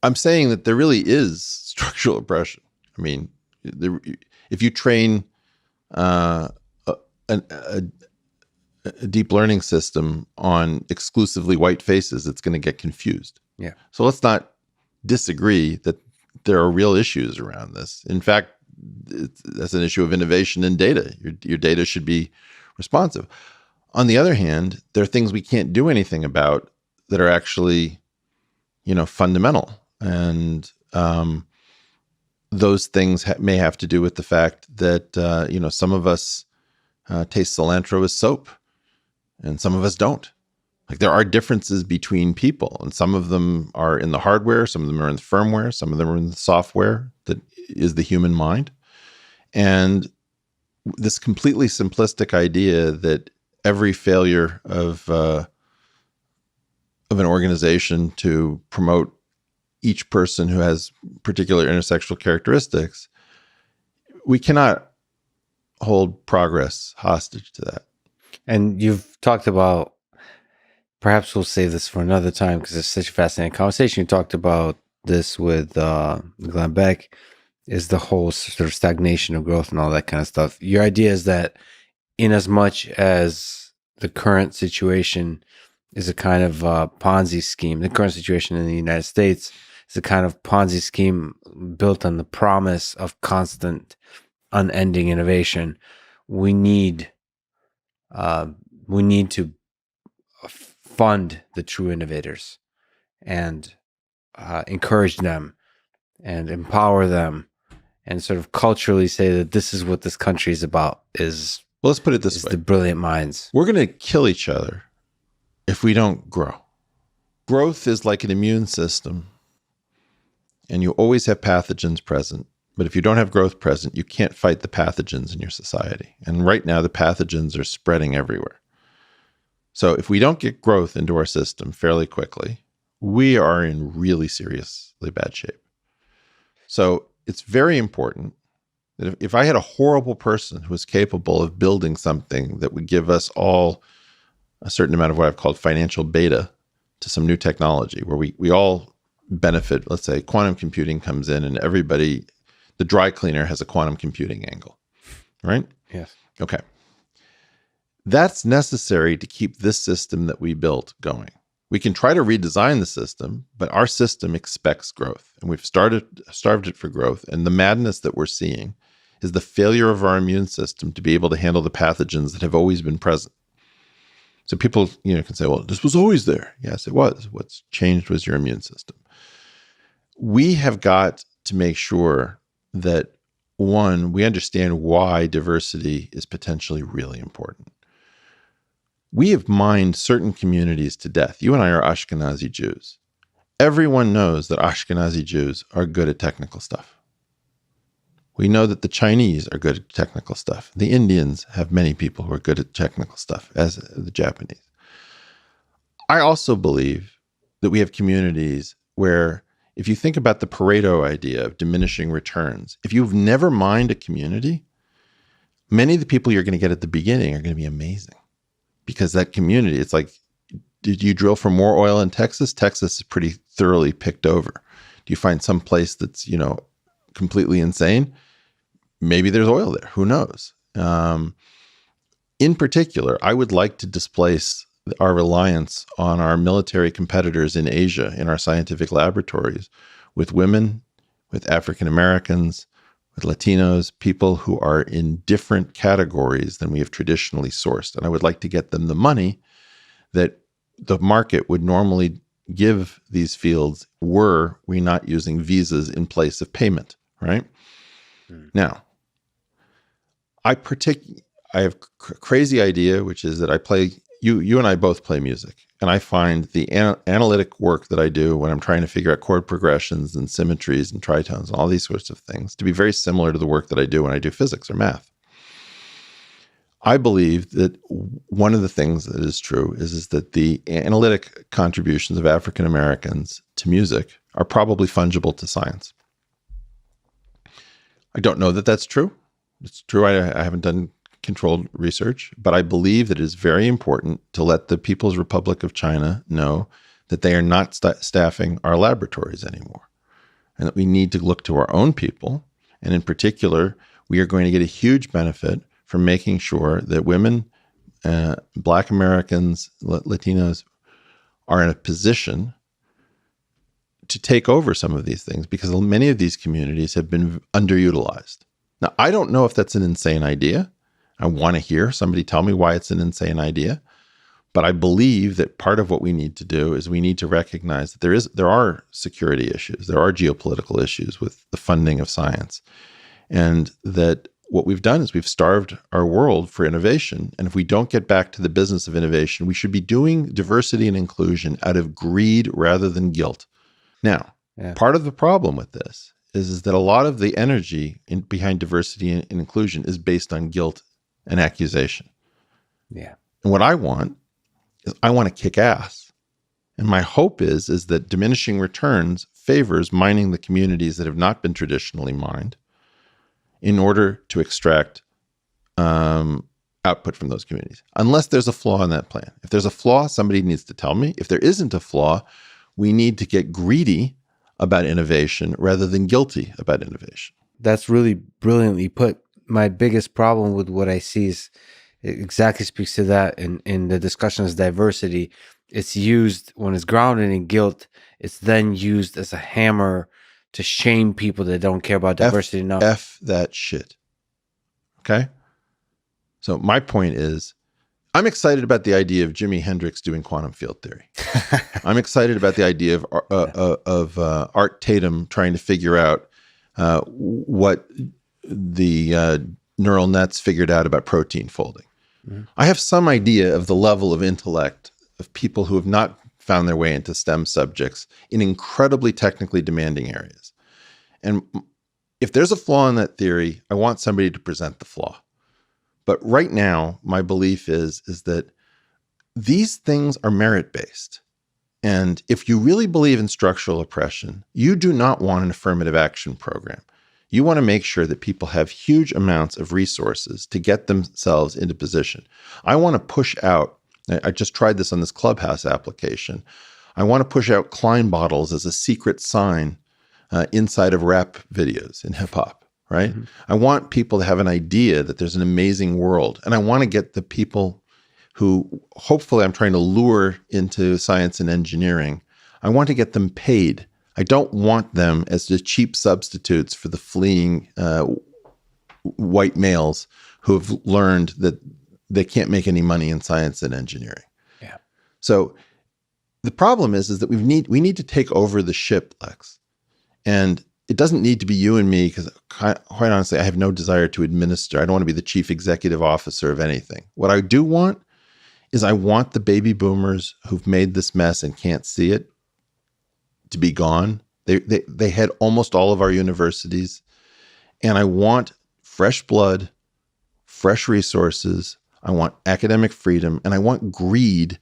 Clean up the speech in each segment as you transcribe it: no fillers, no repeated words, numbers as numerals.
I'm saying that there really is structural oppression. I mean, if you train uh, a, a, a deep learning system on exclusively white faces, it's going to get confused. Yeah. So let's not disagree that there are real issues around this. In fact, that's an issue of innovation in data. Your data should be responsive. On the other hand, there are things we can't do anything about that are actually, fundamental. And those things may have to do with the fact that, some of us taste cilantro as soap and some of us don't. Like, there are differences between people, and some of them are in the hardware, some of them are in the firmware, some of them are in the software that is the human mind. And this completely simplistic idea that every failure of an organization to promote each person who has particular intersexual characteristics, we cannot hold progress hostage to that. And you've talked about, perhaps we'll save this for another time because it's such a fascinating conversation. You talked about this with Glenn Beck, is the whole sort of stagnation of growth and all that kind of stuff. Your idea is that in as much as the current situation is a kind of Ponzi scheme, the current situation in the United States is a kind of Ponzi scheme built on the promise of constant, unending innovation. We need to fund the true innovators and encourage them and empower them and sort of culturally say that this is what this country is about, is, well, let's put it this way. The brilliant minds. We're going to kill each other if we don't grow. Growth is like an immune system, and you always have pathogens present. But if you don't have growth present, you can't fight the pathogens in your society. And right now, the pathogens are spreading everywhere. So if we don't get growth into our system fairly quickly, we are in really seriously bad shape. So it's very important that if I had a horrible person who was capable of building something that would give us all a certain amount of what I've called financial beta to some new technology, where we all benefit, let's say quantum computing comes in and everybody, the dry cleaner has a quantum computing angle, right? Yes. Okay. That's necessary to keep this system that we built going. We can try to redesign the system, but our system expects growth, and we've starved it for growth. And the madness that we're seeing is the failure of our immune system to be able to handle the pathogens that have always been present. So people, can say, well, this was always there. Yes, it was. What's changed was your immune system. We have got to make sure that, one, we understand why diversity is potentially really important. We have mined certain communities to death. You and I are Ashkenazi Jews. Everyone knows that Ashkenazi Jews are good at technical stuff. We know that the Chinese are good at technical stuff. The Indians have many people who are good at technical stuff, as the Japanese. I also believe that we have communities where, if you think about the Pareto idea of diminishing returns, if you've never mined a community, many of the people you're going to get at the beginning are going to be amazing. Because that community, it's like, did you drill for more oil in Texas? Texas is pretty thoroughly picked over. Do you find some place that's, completely insane? Maybe there's oil there. Who knows? In particular, I would like to displace our reliance on our military competitors in Asia, in our scientific laboratories, with women, with African Americans, with Latinos, people who are in different categories than we have traditionally sourced. And I would like to get them the money that the market would normally give these fields were we not using visas in place of payment, right? Now, I have a crazy idea, which is that I play, you and I both play music. And I find the analytic work that I do when I'm trying to figure out chord progressions and symmetries and tritones and all these sorts of things to be very similar to the work that I do when I do physics or math. I believe that one of the things that is true is that the analytic contributions of African Americans to music are probably fungible to science. I don't know that that's true. It's true. I haven't done controlled research, but I believe that it is very important to let the People's Republic of China know that they are not staffing our laboratories anymore. and that we need to look to our own people. And in particular, we are going to get a huge benefit from making sure that women, Black Americans, Latinos are in a position to take over some of these things, because many of these communities have been underutilized. Now, I don't know if that's an insane idea. I want to hear somebody tell me why it's an insane idea. But I believe that part of what we need to do is we need to recognize that there are security issues, there are geopolitical issues with the funding of science, and that what we've done is we've starved our world for innovation. And if we don't get back to the business of innovation, we should be doing diversity and inclusion out of greed rather than guilt. Now, part of the problem with this is that a lot of the energy behind diversity and inclusion is based on guilt and accusation. Yeah. And what I want is I want to kick ass. And my hope is that diminishing returns favors mining the communities that have not been traditionally mined in order to extract output from those communities, unless there's a flaw in that plan. If there's a flaw, somebody needs to tell me. If there isn't a flaw, we need to get greedy about innovation rather than guilty about innovation. That's really brilliantly put. My biggest problem with what I see is it exactly speaks to that in the discussion as diversity. It's used when it's grounded in guilt. It's then used as a hammer to shame people that don't care about diversity enough. F that shit. Okay? So my point is, I'm excited about the idea of Jimi Hendrix doing quantum field theory. I'm excited about the idea of Art Tatum trying to figure out what the neural nets figured out about protein folding. Mm-hmm. I have some idea of the level of intellect of people who have not found their way into STEM subjects in incredibly technically demanding areas. And if there's a flaw in that theory, I want somebody to present the flaw. But right now, my belief is that these things are merit-based. And if you really believe in structural oppression, you do not want an affirmative action program. You want to make sure that people have huge amounts of resources to get themselves into position. I want to push out, I just tried this on this Clubhouse application. I want to push out Klein bottles as a secret sign inside of rap videos in hip hop, right? Mm-hmm. I want people to have an idea that there's an amazing world. And I want to get the people who hopefully I'm trying to lure into science and engineering, I want to get them paid. I don't want them as the cheap substitutes for the fleeing white males who have learned that they can't make any money in science and engineering. Yeah. So the problem is that we need to take over the ship, Lex. And it doesn't need to be you and me, because quite honestly, I have no desire to administer. I don't want to be the chief executive officer of anything. What I do want is I want the baby boomers who've made this mess and can't see it to be gone. They had almost all of our universities. And I want fresh blood, fresh resources. I want academic freedom, and I want greed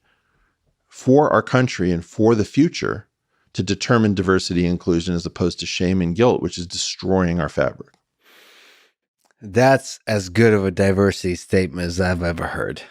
for our country and for the future to determine diversity and inclusion, as opposed to shame and guilt, which is destroying our fabric. That's as good of a diversity statement as I've ever heard.